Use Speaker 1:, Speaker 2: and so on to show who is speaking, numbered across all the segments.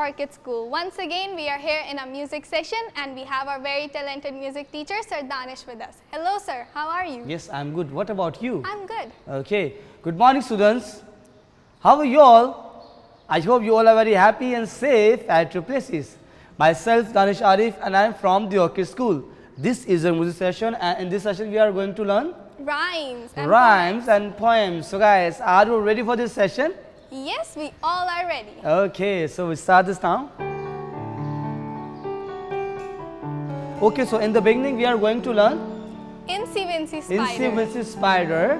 Speaker 1: Orchid School. Once again, we are here in a music session and we have our very talented music teacher, Sir Danish, with us. Hello, sir. How are you?
Speaker 2: Yes, I'm good. What about you?
Speaker 1: I'm good.
Speaker 2: Okay. Good morning, students. How are you all? I hope you all are very happy and safe at your places. Myself, Danish Arif, and I am from the Orchid School. This is a music session, and in this session, we are going to learn
Speaker 1: Rhymes
Speaker 2: and poems. So, guys, are you ready for this session?
Speaker 1: Yes, we all are ready.
Speaker 2: Okay, so we start this now. Okay, so in the beginning, we are going to learn
Speaker 1: Incy Wincy Spider
Speaker 2: Incy Wincy Spider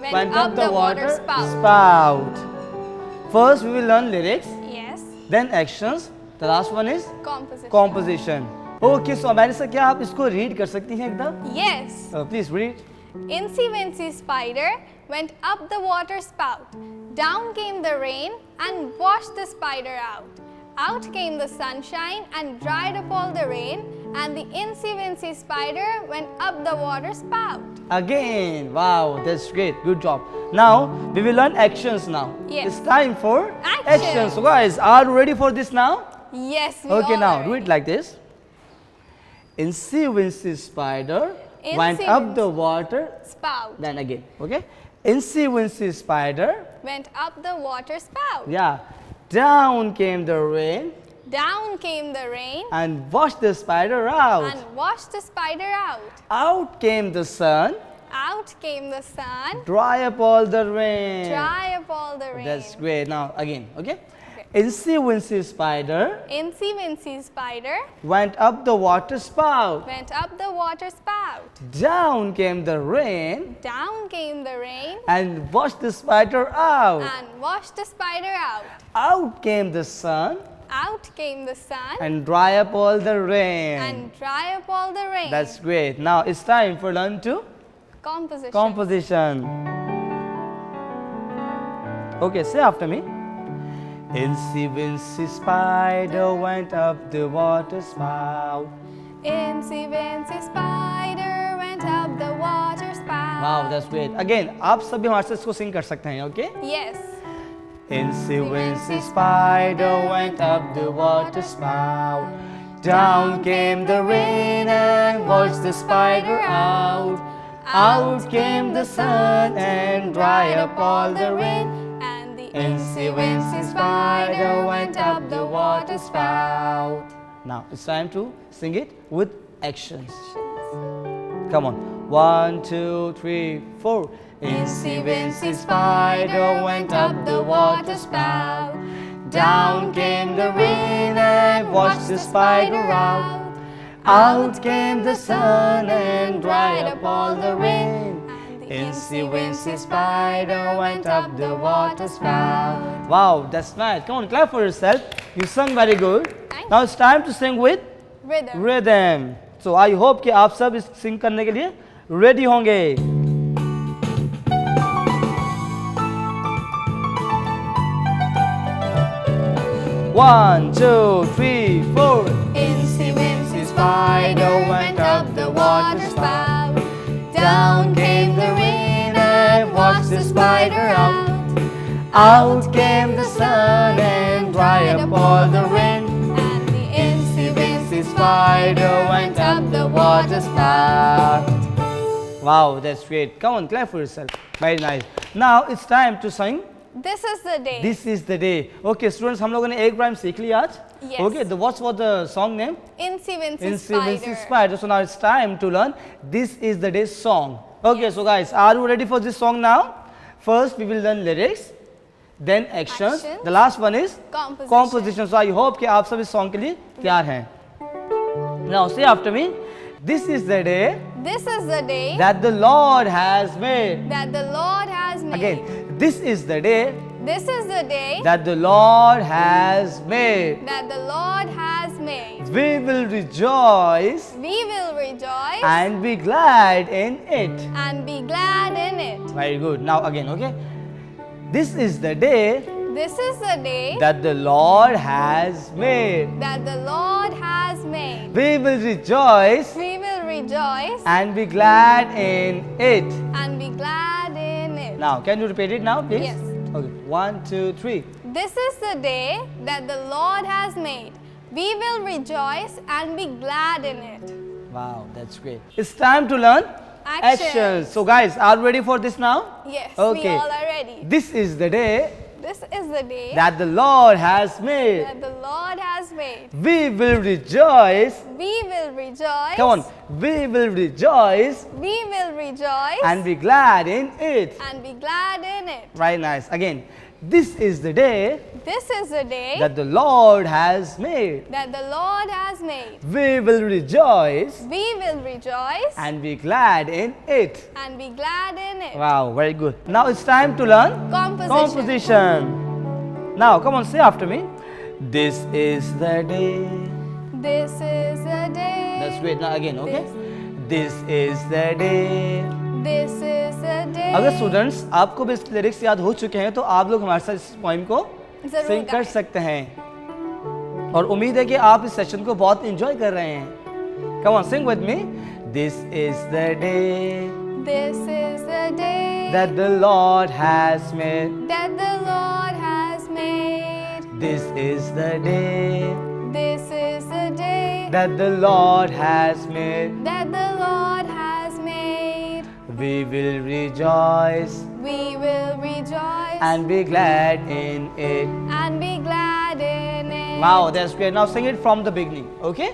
Speaker 1: went up the water spout.
Speaker 2: spout. First, we will learn lyrics,
Speaker 1: Yes,
Speaker 2: then actions. The last one is
Speaker 1: composition.
Speaker 2: composition. Okay, so हमारे से क्या आप इसको read कर सकती हैं एकदम?
Speaker 1: Yes.
Speaker 2: Please read.
Speaker 1: Incy Wincy Spider went up the water spout. Down came the rain and washed the spider out. Out came the sunshine and dried up all the rain. And the Incy Wincy Spider went up the water spout.
Speaker 2: Again. Wow, that's great. Good job. Now, we will learn actions now.
Speaker 1: Yes.
Speaker 2: It's time for
Speaker 1: Action.
Speaker 2: So guys, are you ready for this now?
Speaker 1: Yes, we
Speaker 2: Okay,
Speaker 1: all
Speaker 2: now
Speaker 1: are
Speaker 2: do
Speaker 1: ready.
Speaker 2: it like this. Incy Wincy Spider
Speaker 1: Incy
Speaker 2: went up
Speaker 1: Wincy
Speaker 2: the water.
Speaker 1: Spout
Speaker 2: Then again, okay? Incy Wincy Spider,
Speaker 1: went up the water spout.
Speaker 2: yeah. Down came the rain
Speaker 1: Down came the rain
Speaker 2: and washed the spider out.
Speaker 1: and washed the spider out.
Speaker 2: Out came the sun,
Speaker 1: Out came the sun,
Speaker 2: dry up all the rain.
Speaker 1: dry up all the rain.
Speaker 2: That's great. Now again, okay?
Speaker 1: Okay.
Speaker 2: Incy Wincy Spider
Speaker 1: Incy Wincy Spider
Speaker 2: went up the water spout.
Speaker 1: went up the water spout.
Speaker 2: Down came the rain
Speaker 1: Down came the rain
Speaker 2: and washed the spider out.
Speaker 1: and washed the spider out.
Speaker 2: Out came the sun
Speaker 1: Out came the sun
Speaker 2: and dry up all the rain.
Speaker 1: and dry up all the rain.
Speaker 2: That's great. Now it's time for learn to
Speaker 1: composition.
Speaker 2: composition. Okay, say after me. Incy Wincy Spider went up the water spout.
Speaker 1: Incy Wincy Spider went up the water spout.
Speaker 2: Wow, that's great. Again, आप सभी हमारे साथ इसको sing कर सकते हैं, okay?
Speaker 1: Yes.
Speaker 2: Incy Wincy Spider went up the water spout. Down came the rain and washed the spider out. Out came the sun and dried up all the rain.
Speaker 1: And the
Speaker 2: Incy Wincy Spider went up the water spout. Now it's time to sing it with actions. Come on. 1, 2, 3, 4. Incy Wincy Spider went up the water spout. Down came the rain and washed the spider out. Out came the sun and dried up all the rain. Incy Wincy Spider went up the water spout. Wow, that's nice. Come on, clap for yourself. You sung very good.
Speaker 1: Thank
Speaker 2: Now it's time to sing with
Speaker 1: Rhythm.
Speaker 2: rhythm. So I hope कि आप सब इस sing करने के लिए ready होंगे. One, two, three, four.
Speaker 1: Incy Wincy Spider went up the water spout. Down came the rain and washed the spider out.
Speaker 2: Out came the sun and dried up all the rain.
Speaker 1: And the Incy Wincy
Speaker 2: Spider went up the water spout. Wow, that's great. Come on, clap for yourself. Very nice. Now it's time to sing.
Speaker 1: This is the day.
Speaker 2: This is the day. Okay, students, हम लोगों ने एक rhyme सीख लिया आज.
Speaker 1: Yes.
Speaker 2: Okay, what's for the song name?
Speaker 1: Incy Wincy
Speaker 2: Incy
Speaker 1: Spider.
Speaker 2: Wincy Spider. So now it's time to learn This is the Day song. Okay, so guys, are you ready for this song now? First, we will learn lyrics, then actions.
Speaker 1: Actions.
Speaker 2: The last one is
Speaker 1: Composition.
Speaker 2: composition. So I hope कि आप सब इस song के लिए तैयार हैं. Now say after me. This is the day
Speaker 1: This is the day
Speaker 2: that the Lord has made.
Speaker 1: that the Lord has made.
Speaker 2: Again, this is the day
Speaker 1: This is the day
Speaker 2: that the Lord has made.
Speaker 1: that the Lord has made.
Speaker 2: We will rejoice
Speaker 1: We will rejoice
Speaker 2: and be glad in it.
Speaker 1: and be glad in it.
Speaker 2: Very good. Now again, okay? This is the day
Speaker 1: This is the day
Speaker 2: that the Lord has made.
Speaker 1: that the Lord has made.
Speaker 2: We will rejoice
Speaker 1: We will rejoice
Speaker 2: and be glad in it.
Speaker 1: and be glad in it.
Speaker 2: Now, can you repeat it now, please?
Speaker 1: Yes.
Speaker 2: Okay. 1, 2, 3.
Speaker 1: This is the day that the Lord has made. We will rejoice and be glad in it.
Speaker 2: Wow, that's great. It's time to learn
Speaker 1: Actions.
Speaker 2: So guys, are you ready for this now?
Speaker 1: Yes, we
Speaker 2: Okay.
Speaker 1: all are ready.
Speaker 2: This is the day
Speaker 1: This is the day
Speaker 2: that the Lord has made.
Speaker 1: that the Lord has made.
Speaker 2: We will rejoice.
Speaker 1: We will rejoice.
Speaker 2: Come on. We will rejoice
Speaker 1: We will rejoice
Speaker 2: and be glad in it.
Speaker 1: and be glad in it.
Speaker 2: Right, nice. Again, this is the day
Speaker 1: This is the day
Speaker 2: that the Lord has made.
Speaker 1: that the Lord has made.
Speaker 2: We will rejoice
Speaker 1: We will rejoice
Speaker 2: and be glad in it.
Speaker 1: and be glad in it.
Speaker 2: Wow, very good. Now it's time to learn composition. Now, come on, say after me. This is the day.
Speaker 1: This is the day.
Speaker 2: That's great. Now again, okay? This is the day.
Speaker 1: This is the day.
Speaker 2: अगर students आपको भी इसके lyrics याद हो चुके हैं तो आप लोग हमारे साथ इस पोइम को
Speaker 1: जरूर
Speaker 2: सिंग कर
Speaker 1: गाएं।
Speaker 2: सकते हैं और उम्मीद है कि आप इस सेशन को बहुत एंजॉय कर रहे हैं। Come on, sing with me. This is the day
Speaker 1: This is the day
Speaker 2: that the Lord has made.
Speaker 1: that the Lord has made.
Speaker 2: This is the day
Speaker 1: This is the day
Speaker 2: that the Lord has made.
Speaker 1: that the Lord has made.
Speaker 2: We will rejoice
Speaker 1: We will rejoice
Speaker 2: and be glad in it.
Speaker 1: and be glad in it.
Speaker 2: Wow, that's great. Now sing it from the beginning, okay?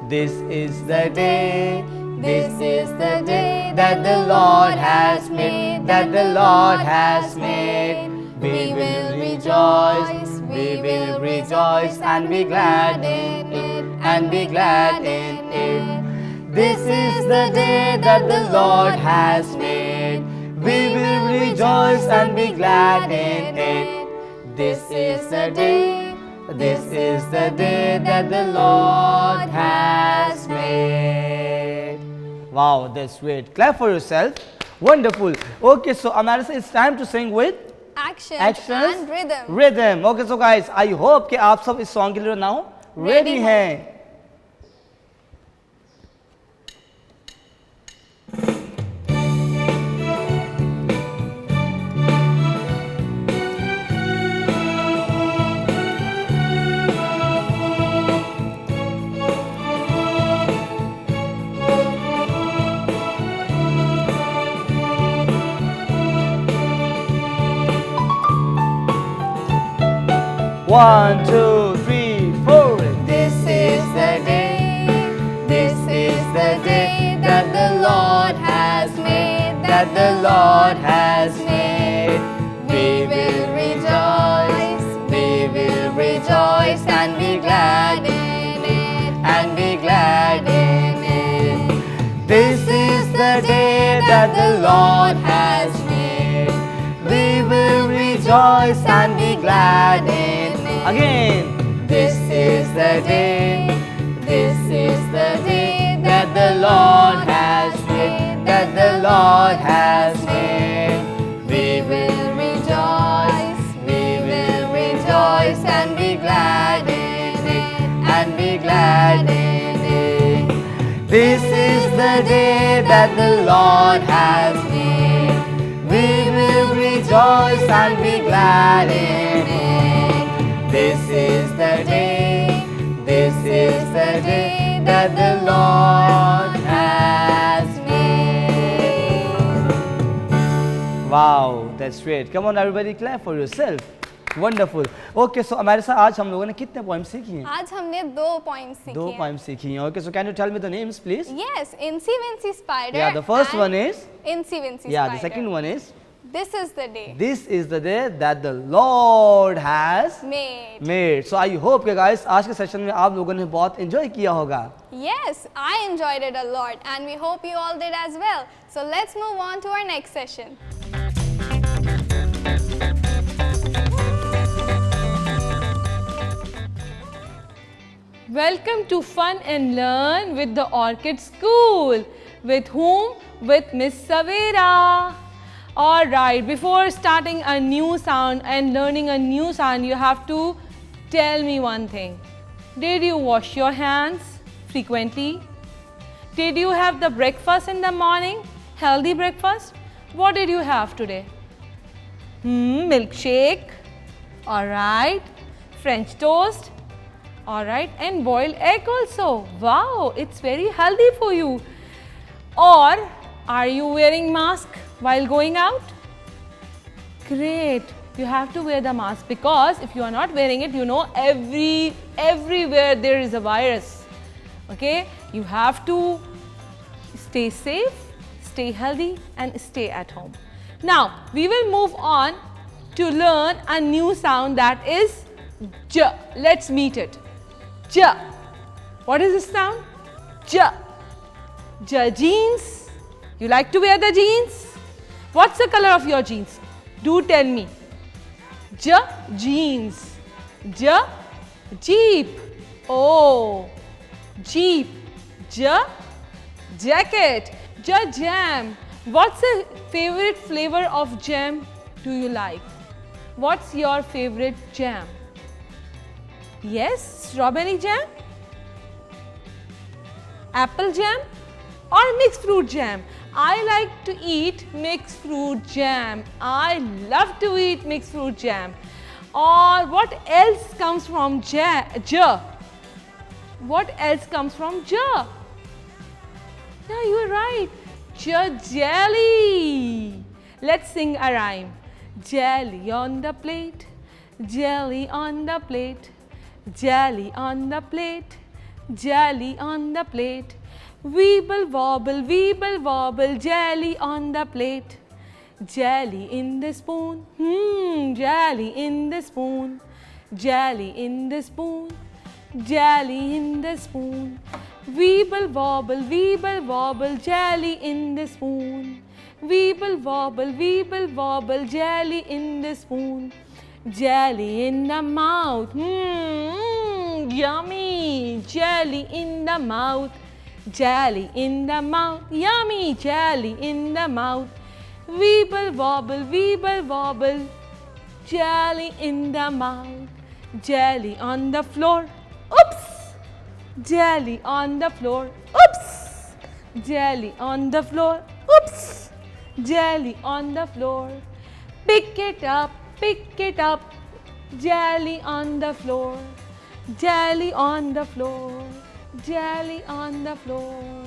Speaker 2: This is the day.
Speaker 1: This is the day
Speaker 2: that the Lord has made. That the Lord has made. We will rejoice. We will rejoice and be glad in it. And be glad in it. This is the day that the Lord has made. We will rejoice and be glad in it. This is the day. This is the day that the Lord has made. Wow, that's great. Clap for yourself. Wonderful. Okay, so Amarisa, it's time to sing with
Speaker 1: Actions,
Speaker 2: actions,
Speaker 1: and rhythm.
Speaker 2: Rhythm. Okay, so guys, I hope कि आप सब इस song के लिए now ready हैं. One, two, three, four. This is the day. This is the day that the Lord has made. That the Lord has made. We will rejoice. We will rejoice and be glad in it. And be glad in it. This is the day that the Lord has made. We will rejoice and be glad in it. Again, this is the day. This is the day that the Lord has made. That the Lord has made. We will rejoice. We will rejoice and be glad in it. And be glad in it. This is the day that the Lord has made. We will rejoice and be glad in it. This is the day. This is the day that the Lord has made. Wow, that's great. Come on, everybody, clap for yourself. Wonderful. Okay, so Amarisa, आज हम लोगों ने कितने poems सीखी हैं?
Speaker 1: आज हमने 2 poems सीखे
Speaker 2: दो
Speaker 1: हैं.
Speaker 2: poems सीखी हैं. Okay, so can you tell me the names, please?
Speaker 1: Yes, Incy Wincy Spider.
Speaker 2: Yeah, the first
Speaker 1: and
Speaker 2: one is.
Speaker 1: Incy Wincy
Speaker 2: Yeah,
Speaker 1: Spider.
Speaker 2: the second one is.
Speaker 1: This is the day
Speaker 2: This is the day that the Lord has
Speaker 1: made.
Speaker 2: made. So I hope कि guys आज के session में आप लोगों ने बहुत enjoy किया होगा.
Speaker 1: Yes, I enjoyed it a lot and we hope you all did as well. So let's move on to our next session.
Speaker 3: Welcome to Fun and Learn with the Orchid School. With whom? With Miss Savera. Alright, before starting a new sound and learning a new sound, you have to tell me one thing. Did you wash your hands frequently? Did you have the breakfast in the morning? Healthy breakfast? What did you have today? Milkshake, Alright. French toast. Alright. And boiled egg also. Wow, it's very healthy for you. Or are you wearing mask while going out? Great. You have to wear the mask because if you are not wearing it, you know everywhere there is a virus. Okay? You have to stay safe, stay healthy and stay at home. Now, we will move on to learn a new sound that is J. Let's meet it. J. What is this sound? J. J. Jeans. You like to wear the jeans? What's the color of your jeans? Do tell me. J. Jeans. J. Jeep. Oh. Jeep. J. Jacket. J. Jam. What's the favorite flavor of jam do you like? What's your favorite jam? Yes, strawberry jam? Apple jam? Or mixed fruit jam? I like to eat mixed fruit jam. I love to eat mixed fruit jam. Or what else comes from J? What else comes from J? Yeah, you are right. Jelly. Let's sing a rhyme. Jelly on the plate, jelly on the plate, jelly on the plate, jelly on the plate. Weeble wobble, jelly on the plate. Jelly in the spoon, jelly in the spoon, jelly in the spoon, jelly in the spoon. Weeble wobble, jelly in the spoon. Weeble wobble, jelly in the spoon. Jelly in the mouth, yummy. Jelly in the mouth, jelly in the mouth, yummy. Jelly in the mouth. Weeble wobble, jelly in the mouth. Jelly on the floor, oops. Jelly on the floor, oops. Jelly on the floor, oops. Jelly on the floor. Pick it up, jelly on the floor. Jelly on the floor, jelly on the floor.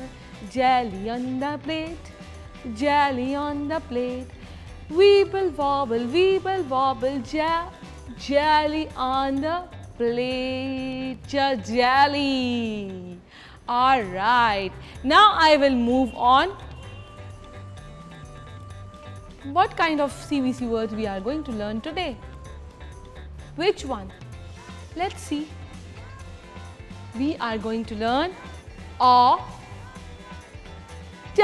Speaker 3: Jelly on the plate, jelly on the plate. Weeble wobble, jelly on the plate. Jelly. Alright. Now I will move on. What kind of CVC words we are going to learn today? Which one? Let's see. We are going to learn A, T.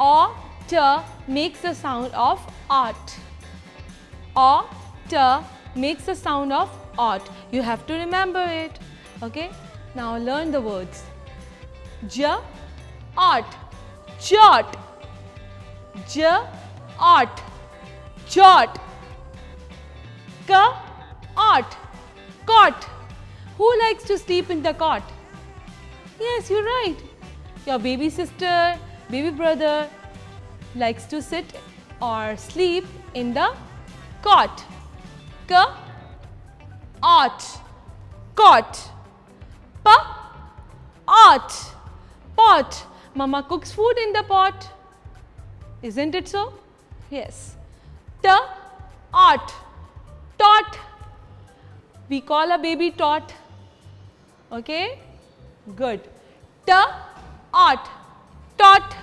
Speaker 3: A, T makes the sound of art. A, T makes the sound of art. You have to remember it. Okay? Now learn the words. J, art, jot. J, art, jot. K, art, cot. Who likes to sleep in the cot? Yes, you're right. Your baby sister, baby brother likes to sit or sleep in the cot. K, art, cot. P, art, pot. Mama cooks food in the pot. Isn't it so? Yes. T, art, tot. We call a baby tot. Okay? Good. T, art, tot.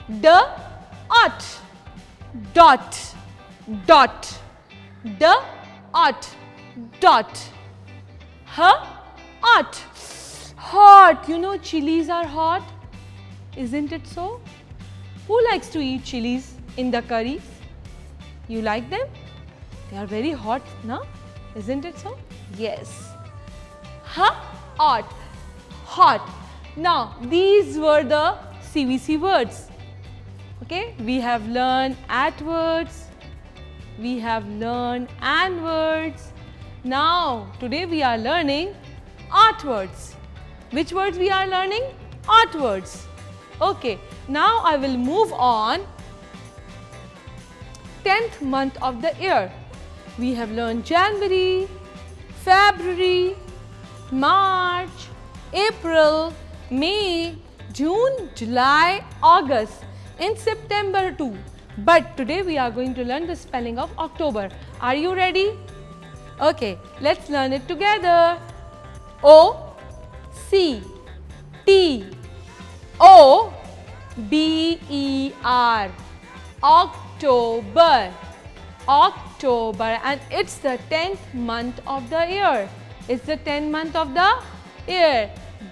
Speaker 3: D, art, dot, dot. D, art, dot. H, art, hot. You know chilies are hot. Isn't it so? Who likes to eat chilies in the curries? You like them? They are very hot, no? Isn't it so? Yes. H, art, hot. Now, these were the CVC words. Okay, we have learned at words, we have learned and words. Now, today we are learning art words. Which words we are learning? Art words. Okay, now I will move on. 10th month of the year. we have learned January, February, March, April, May, June, July, August, and September too. But today we are going to learn the spelling of October. Are you ready? Okay, let's learn it together. O C T O B E R, October. October, and it's the 10th month of the year. It's the 10th month of the year.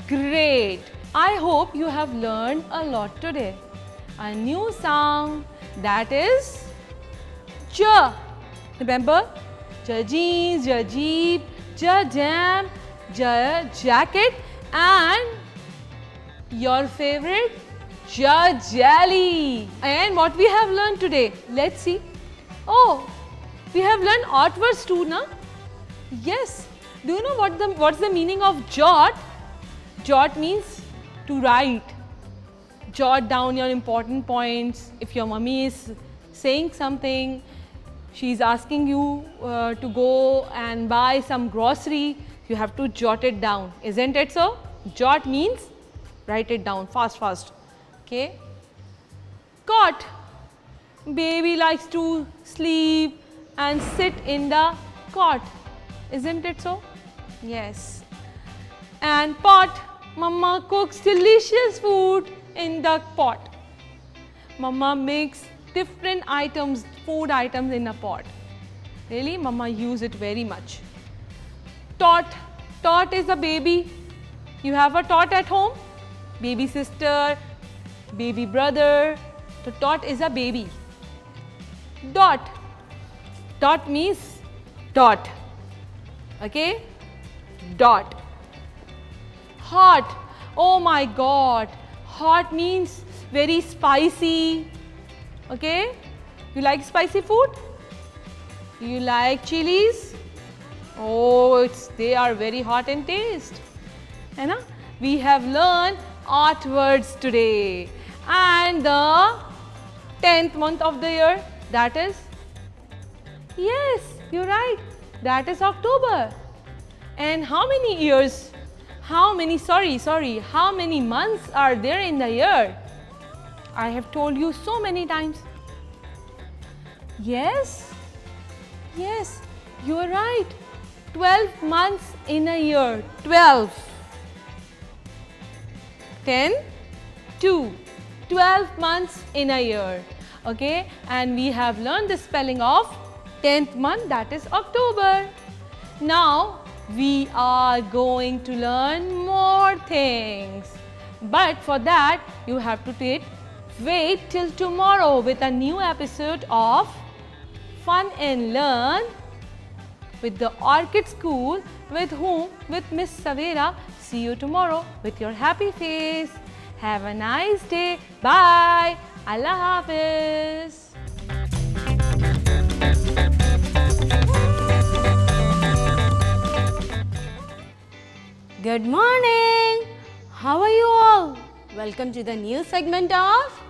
Speaker 3: Great. I hope you have learned a lot today. A new sound, that is J. Remember? J jeans, J jeep, J jam, J jacket, and your favorite J jelly. And what we have learned today? Let's see. Oh, we have learned odd words too, na? Yes. Do you know what's the meaning of jot? Jot means to write. Jot down your important points. If your mummy is saying something, she's asking you to go and buy some grocery, you have to jot it down. Isn't it so? Jot means write it down fast. Okay. Cot. Baby likes to sleep and sit in the cot. Isn't it so? Yes. And pot. Mama cooks delicious food in the pot. Mama makes different items, food items in a pot. Really, Mama use it very much. Tot. Tot is a baby. You have a tot at home? Baby sister, baby brother. So tot is a baby. Dot. Dot means dot. Okay? Dot. Hot. Oh my God. Hot means very spicy. Okay? You like spicy food? Do you like chilies? Oh, they are very hot in taste. है ना? We have learned odd words today. And the 10th month of the year, that is, yes, you're right, that is October. And how many years, how many months are there in the year? I have told you so many times. Yes, you are right. 12 months in a year. 12. 10, 2. 12 months in a year. Okay, and we have learned the spelling of 10th month, that is October. Now we are going to learn more things. But for that, you have to wait till tomorrow with a new episode of Fun and Learn with the Orchid School. With whom? With Miss Savera. See you tomorrow with your happy face. Have a nice day. Bye. Allah Hafiz.
Speaker 4: Good morning. How are you all? Welcome to the new segment of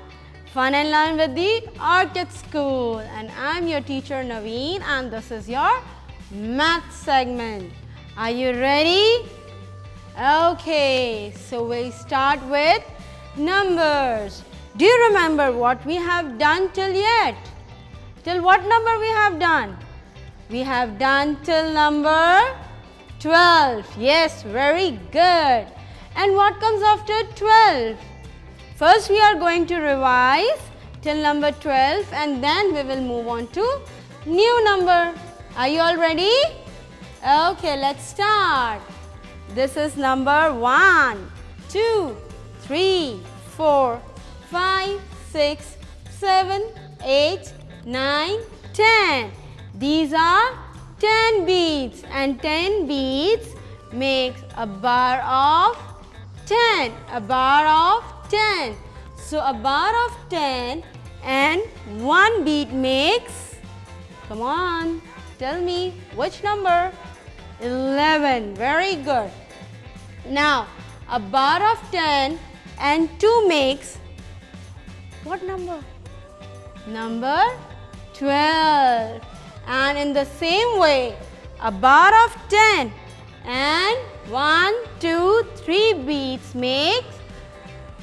Speaker 4: Fun and Learn with the Orchid School. And I'm your teacher Naveen, and this is your math segment. Are you ready? Okay, so we'll start with numbers. Do you remember what we have done till yet? Till what number we have done? We have done till number 12. Yes, very good. And what comes after 12? First we are going to revise till number 12 and then we will move on to new number. Are you all ready? Okay, let's start. This is number 1, 2, 3, 4, 5, 6, 7, 8, 9, 10. These are 10 beads and 10 beads makes a bar of 10. A bar of 10. So a bar of 10 and one bead makes, come on, tell me which number? 11. Very good. Now a bar of 10 and 2 makes what number? Number 12. And in the same way, a bar of 10 and 1, 2, 3 beats makes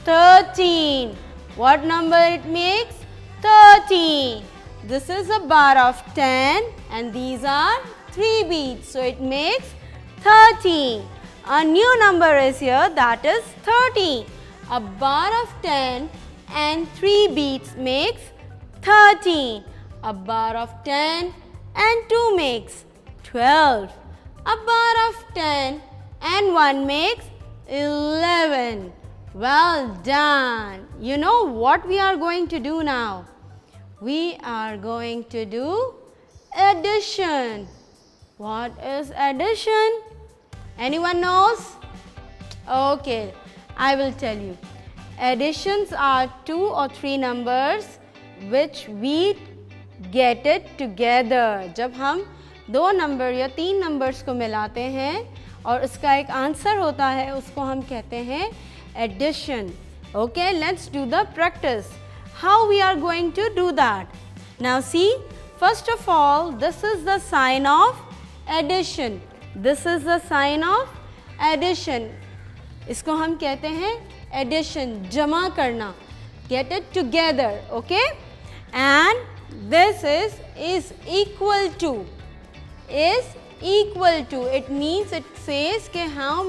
Speaker 4: 13. What number it makes? 13. This is a bar of 10 and these are 3 beats. So it makes 13. A new number is here, that is 30. A bar of 10 and 3 beats makes 30. A bar of 10 and 2 makes 12. A bar of 10 and 1 makes 11. Well done. You know what we are going to do now? We are going to do addition. What is addition? Anyone knows? Okay, I will tell you. Additions are 2 or 3 numbers which we get it together. जब हम 2 number या 3 numbers को मिलाते हैं और उसका एक answer होता है, उसको हम कहते हैं addition. Okay, let's do the practice. How we are going to do that? Now see, first of all, this is the sign of addition. This is the sign of addition. इसको हम कहते हैं addition, जमा करना. Get it together, okay? And this is equal to. Is equal to. It means it says कि how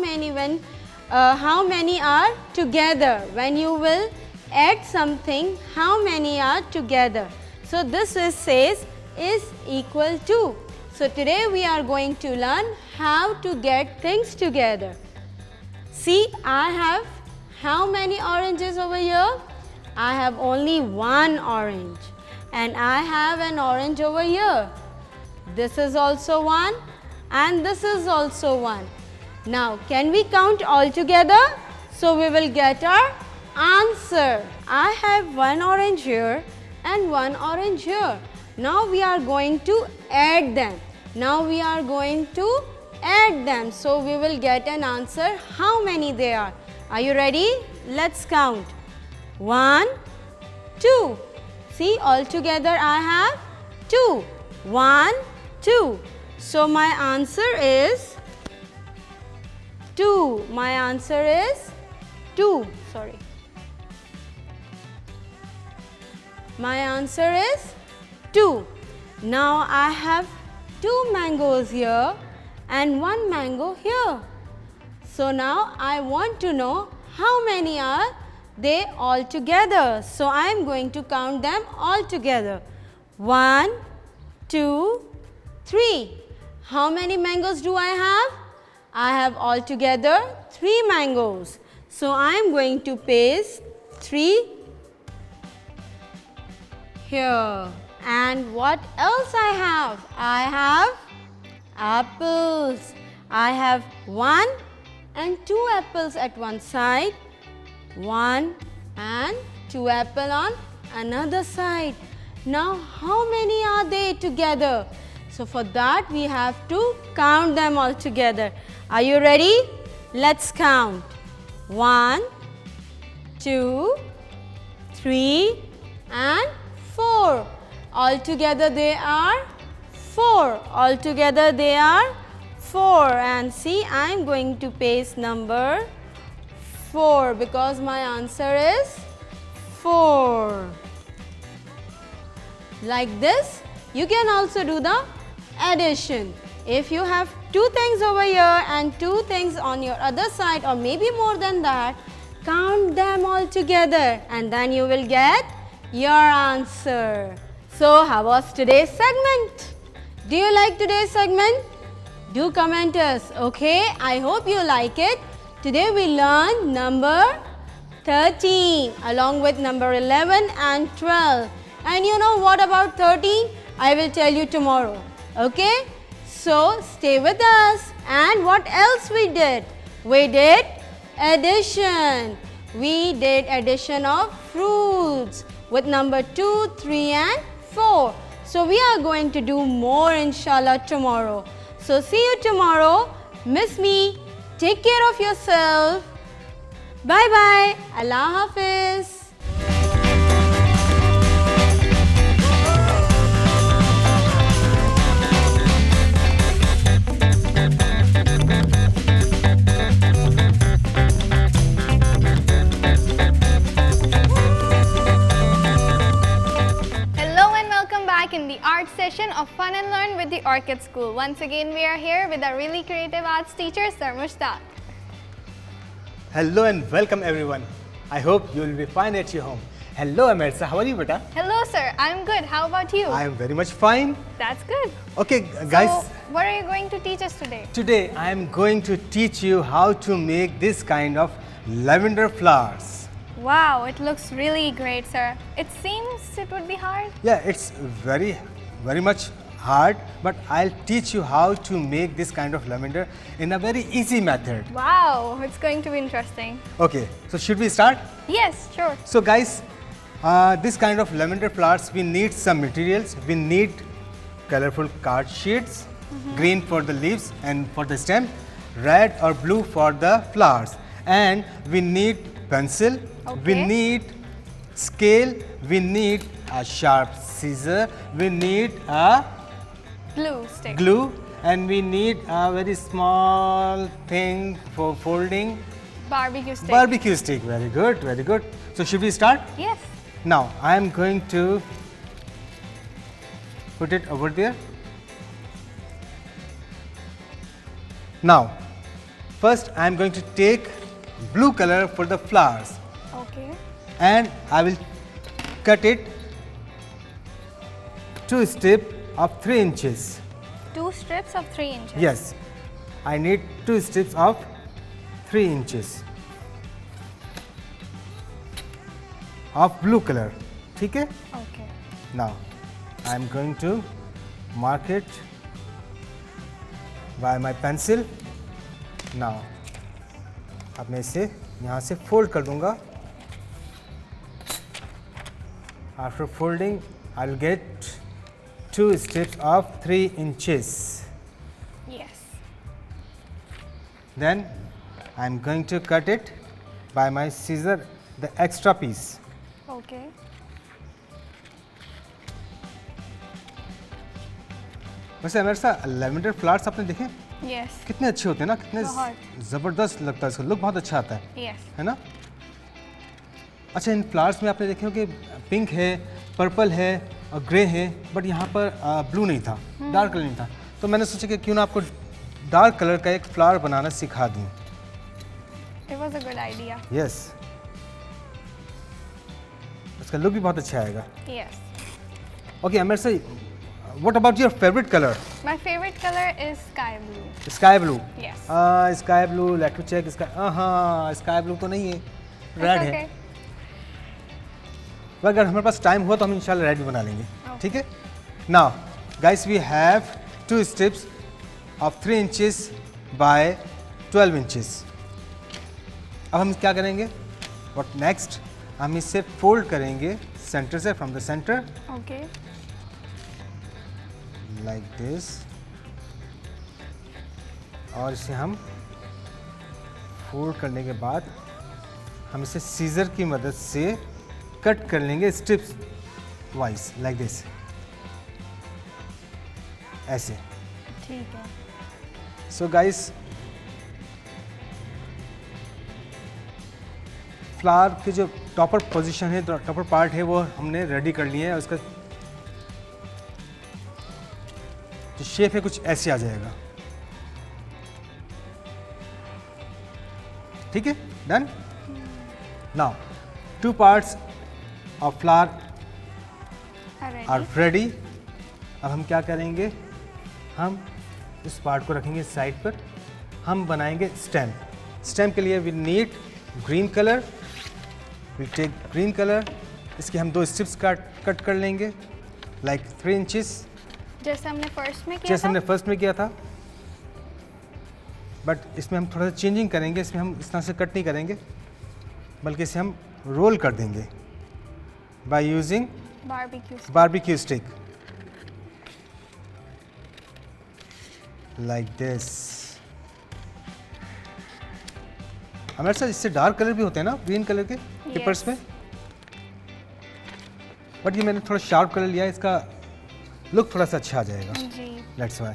Speaker 4: many are together. When you will add something, how many are together. So this says is equal to. So today we are going to learn how to get things together. See, I have how many oranges over here? I have only one orange. And I have an orange over here. This is also one and this is also one. Now, can we count all together? So we will get our answer. I have one orange here and one orange here. Now we are going to add them. Now we are going to add them. So we will get an answer how many they are. Are you ready? Let's count. 1, 2. See, all together I have 2. 1, 2. So my answer is 2. My answer is 2. Sorry. My answer is 2. Now I have 2 mangoes here and 1 mango here. So now I want to know how many are they all together. So I am going to count them all together. 1, 2, 3. How many mangoes do I have? I have altogether 3 mangoes. So I am going to paste 3 here. And what else I have? I have apples. I have 1 and 2 apples at one side, 1 and 2 apples on another side. Now how many are they together? So for that we have to count them all together. Are you ready? Let's count. 1, 2, 3 and 4. Altogether they are 4. Altogether they are 4. And see, I am going to paste number 4 because my answer is 4. Like this, you can also do the addition. If you have 2 things over here and 2 things on your other side or maybe more than that, count them all together and then you will get your answer. So how was today's segment? Do you like today's segment? Do comment us, okay? I hope you like it. Today we learned number 13 along with number 11 and 12. And you know what about 13? I will tell you tomorrow, okay? So stay with us. And what else we did? We did addition. We did addition of fruits with number 2, 3 and 4. So we are going to do more inshallah tomorrow. So see you tomorrow. Miss me. Take care of yourself. Bye bye. Allah Hafiz.
Speaker 1: back in the art session of Fun and Learn with the Orchid School. Once again, we are here with our really creative arts teacher, Sir Mushtaq.
Speaker 5: Hello and welcome everyone. I hope you will be fine at your home. Hello Amersa, how are you beta?
Speaker 1: Hello, sir. I'm good. How about you?
Speaker 5: I am very much fine.
Speaker 1: That's good.
Speaker 5: Okay guys,
Speaker 1: So, what are you going to teach us today?
Speaker 5: today I am going to teach you how to make this kind of lavender flowers.
Speaker 1: Wow, it looks really great, sir. It seems it would be hard.
Speaker 5: Yeah, it's very much hard, but I'll teach you how to make this kind of lavender in a very easy method.
Speaker 1: Wow, it's going to be interesting.
Speaker 5: Okay, so should we start?
Speaker 1: Yes, sure.
Speaker 5: So guys, this kind of lavender flowers, we need some materials. We need colorful card sheets, green for the leaves and for the stem, red or blue for the flowers. And we need pencil, we
Speaker 1: Okay.
Speaker 5: need scale, we need a sharp scissor, we need a
Speaker 1: Glue stick.
Speaker 5: glue, and we need a very small thing for folding.
Speaker 1: Barbecue stick.
Speaker 5: Barbecue stick. Very good, very good. So should we start?
Speaker 1: Yes.
Speaker 5: Now I am going to put it over there. Now first I am going to take blue color for the flowers
Speaker 1: Okay.
Speaker 5: and I will cut it 2 strips of 3 inches.
Speaker 1: 2 strips of 3 inches.
Speaker 5: Yes, I need 2 strips of 3 inches of blue color. ठीक है?
Speaker 1: Okay.
Speaker 5: Now I am going to mark it by my pencil. Now अब मैं इसे यहाँ से fold कर दूँगा. After folding, I will get 2 strips of 3 inches.
Speaker 1: Yes.
Speaker 5: Then I am going to cut it by my scissor, the extra piece.
Speaker 1: Okay.
Speaker 5: वैसे अमेरसा lavender flowers आपने देखे
Speaker 1: Yes.
Speaker 5: कितने अच्छे होते हैं ना, कितने
Speaker 1: बहुत।
Speaker 5: ज़बरदस्त लगता है, इसका लुक बहुत अच्छा आता है,
Speaker 1: Yes.
Speaker 5: है ना? अच्छा, इन फ्लावर्स में आपने देखे हो कि पिंक है, पर्पल है और ग्रे है, बट यहाँ पर ब्लू नहीं था, डार्क कलर नहीं था, तो मैंने सोचा कि क्यों ना आपको डार्क कलर का एक फ्लावर बनाना सिखा दूँ.
Speaker 1: It was a good idea.
Speaker 5: Yes, इसका लुक भी बहुत अच्छा आएगा.
Speaker 1: Yes.
Speaker 5: ओके अमेरसा, what about your favourite colour?
Speaker 1: My favorite color is sky blue.
Speaker 5: Sky blue.
Speaker 1: Yes.
Speaker 5: Sky blue, let me check. हाँ, स्काई ब्लू तो नहीं है, रेड
Speaker 1: It's
Speaker 5: है.
Speaker 1: okay.
Speaker 5: अगर हमारे पास टाइम हुआ तो हम इंशाल्लाह रेड भी बना लेंगे. ठीक है? Now guys, we have 2 strips of 3 inches by 12 inches. अब हम क्या करेंगे? What next? हम इसे फोल्ड करेंगे सेंटर से, from the centre,
Speaker 1: Okay.
Speaker 5: Like this, और इसे हम फोल्ड करने के बाद हम इसे सीजर की मदद से कट कर लेंगे स्ट्रिप्स वाइज, लाइक दिस, ऐसे.
Speaker 1: ठीक है.
Speaker 5: सो गाइस, फ्लावर की जो टॉपर पोजीशन है, टॉपर पार्ट है, वो हमने रेडी कर लिया है. और उसका जो शेप है कुछ ऐसे आ जाएगा. ठीक है? Done. Now 2 parts of flower
Speaker 1: Alright.
Speaker 5: are ready. अब हम क्या करेंगे? हम इस पार्ट को रखेंगे साइड पर. हम बनाएंगे स्टेम. स्टेम के लिए we need green colour. We take green colour. इसके हम 2 स्ट्रिप्स कट कर लेंगे, लाइक 3 inches,
Speaker 1: जैसे हमने फर्स्ट में किया
Speaker 5: जैसे
Speaker 1: था.
Speaker 5: हमने फर्स्ट में किया था. बट इसमें हम थोड़ा सा चेंजिंग करेंगे. इसमें हम इस तरह से कट नहीं करेंगे, बल्कि इसे हम रोल कर देंगे by using
Speaker 1: Barbecue stick.
Speaker 5: barbecue stick, like this. हमारे साथ इससे डार्क कलर भी होते हैं ना, ग्रीन कलर के पेपर्स
Speaker 1: Yes.
Speaker 5: में, बट ये मैंने थोड़ा शार्प कलर लिया है, इसका लुक थोड़ा सा अच्छा आ जाएगा.
Speaker 1: जी.
Speaker 5: That's why.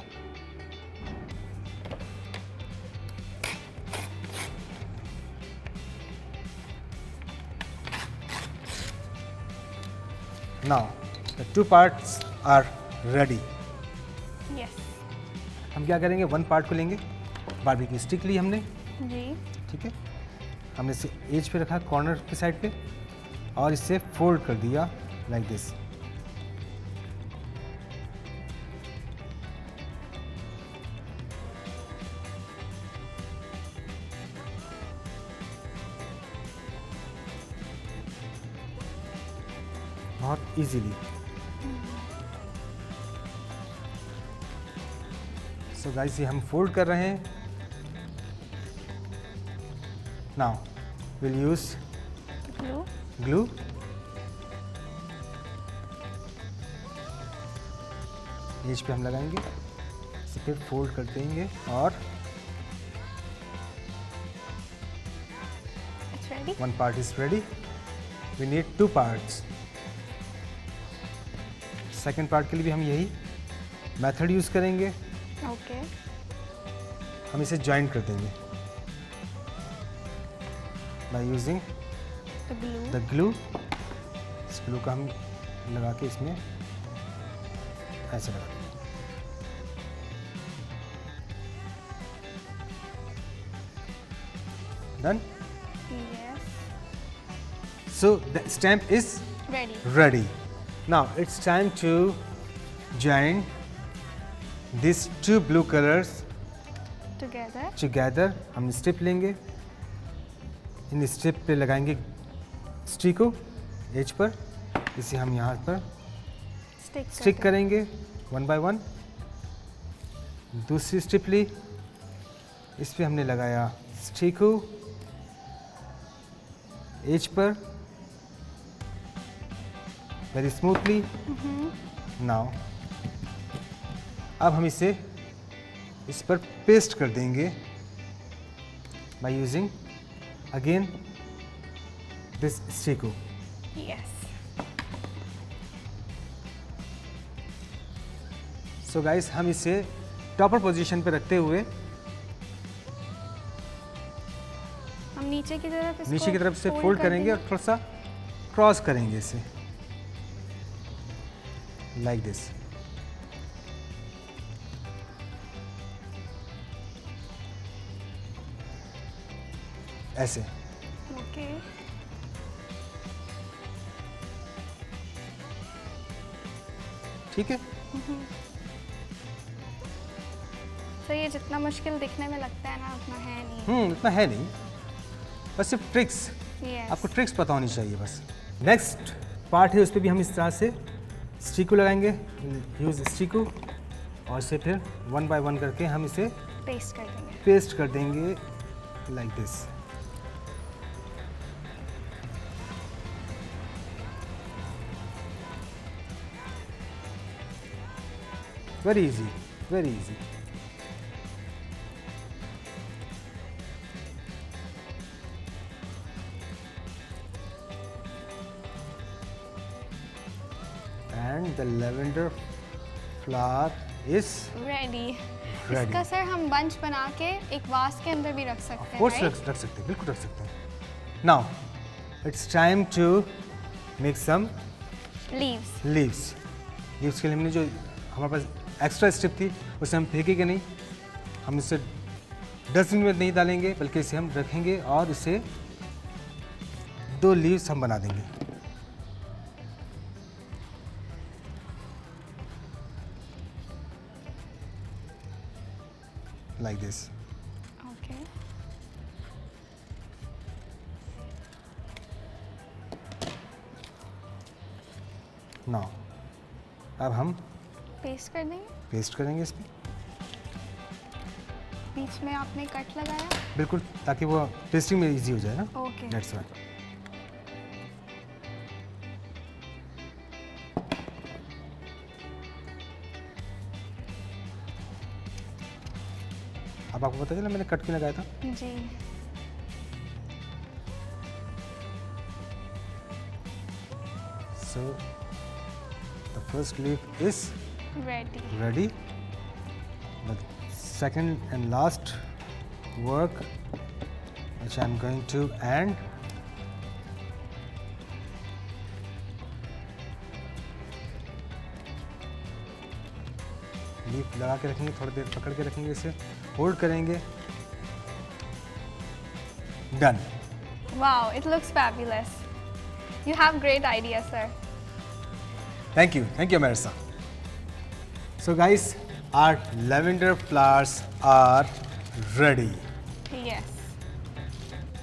Speaker 5: Now The 2 parts are ready.
Speaker 1: Yes.
Speaker 5: हम क्या करेंगे, 1 पार्ट को लेंगे, बारबेक्यू स्टिक ली हमने,
Speaker 1: जी.
Speaker 5: ठीक है, हमने इसे एज पे रखा कॉर्नर के साइड पे और इसे फोल्ड कर दिया लाइक दिस. बहुत इजीली. सो गाइस, ये हम फोल्ड कर रहे हैं. Now will use
Speaker 1: Glue.
Speaker 5: Glue. Edge पे हम लगाएंगे, इसे फिर फोल्ड कर देंगे और
Speaker 1: It's ready.
Speaker 5: 1 part is ready. We need 2 parts. Second part के लिए भी हम यही मेथड यूज करेंगे.
Speaker 1: Okay.
Speaker 5: हम इसे ज्वाइन कर देंगे by using
Speaker 1: The glue.
Speaker 5: The glue. इस ग्लू का हम लगा के इसमें ऐसे लगा देंगे. Done.
Speaker 1: Yes.
Speaker 5: So the stamp is
Speaker 1: Ready.
Speaker 5: ready. Now it's time to join these 2 blue colors
Speaker 1: Together.
Speaker 5: together. हम स्ट्रिप लेंगे, इन स्ट्रिप पे लगाएंगे स्टिक को एज पर, इसे हम यहाँ पर स्टिक करेंगे 1 by 1. दूसरी स्ट्रिप ली, इस पे हमने लगाया स्टिक को as per very smoothly. Now अब हम इसे इस पर पेस्ट कर देंगे बाय यूजिंग अगेन दिस स्टिको.
Speaker 1: Yes.
Speaker 5: सो गाइस, हम इसे टॉपर पोजीशन पे रखते हुए
Speaker 1: हम नीचे की तरफ इसको
Speaker 5: नीचे की तरफ से
Speaker 1: fold
Speaker 5: फोल्ड
Speaker 1: कर
Speaker 5: करेंगे और
Speaker 1: देंगे.
Speaker 5: थोड़ा सा क्रॉस करेंगे इसे लाइक दिस. ऐसे.
Speaker 1: Okay.
Speaker 5: ठीक है.
Speaker 1: तो ये जितना मुश्किल दिखने में लगता है ना, उतना है नहीं.
Speaker 5: इतना है नहीं, बस सिर्फ ट्रिक्स.
Speaker 1: Yes.
Speaker 5: आपको ट्रिक्स पता होनी चाहिए बस. नेक्स्ट पार्ट है, उस पर भी हम इस तरह से स्टिको लगाएंगे, यूज स्टिको, और इसे फिर 1 by 1 करके हम इसे
Speaker 1: पेस्ट कर देंगे.
Speaker 5: पेस्ट कर देंगे like this. Very easy, very easy. And the lavender flower is
Speaker 1: ready.
Speaker 5: Ready.
Speaker 1: इसका सर हम बंच बना के एक वास के अंदर भी रख सकते हैं.
Speaker 5: Course
Speaker 1: right?
Speaker 5: रख सकते हैं, बिल्कुल रख सकते हैं. Now it's time to make some
Speaker 1: Leaves.
Speaker 5: Leaves. Leaves के लिए हमने जो हमारे पास एक्स्ट्रा स्ट्रिप थी उसे हम फेंकेंगे नहीं, हम इसे डस्टबिन में नहीं डालेंगे, बल्कि इसे हम रखेंगे और इसे 2 लीव्स हम बना देंगे. Like this.
Speaker 1: Okay.
Speaker 5: नाउ अब हम
Speaker 1: पेस्ट कर देंगे.
Speaker 5: पेस्ट करेंगे इसमें,
Speaker 1: बीच में आपने कट लगाया.
Speaker 5: बिल्कुल, ताकि वो पेस्टिंग में इजी हो जाए ना.
Speaker 1: Okay.
Speaker 5: That's right. अब आपको पता चला मैंने कट क्यों लगाया था.
Speaker 1: जी.
Speaker 5: So the first leaf is
Speaker 1: Ready.
Speaker 5: ready. The second and last work which I am going to end leaf लगा के रखेंगे, थोड़ी देर पकड़ के रखेंगे, इसे होल्ड करेंगे, done.
Speaker 1: Wow, it looks fabulous. You have great ideas, sir.
Speaker 5: Thank you, Marissa. So guys, our lavender flowers are ready.
Speaker 1: Yes.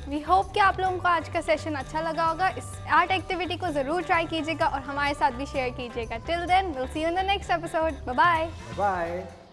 Speaker 1: We hope कि आप लोगों को आज का सेशन अच्छा लगा होगा। इस आर्ट एक्टिविटी को ज़रूर ट्राई कीजिएगा और हमारे साथ भी शेयर कीजिएगा। Till then, we'll see you in the next episode. Bye bye.
Speaker 5: Bye.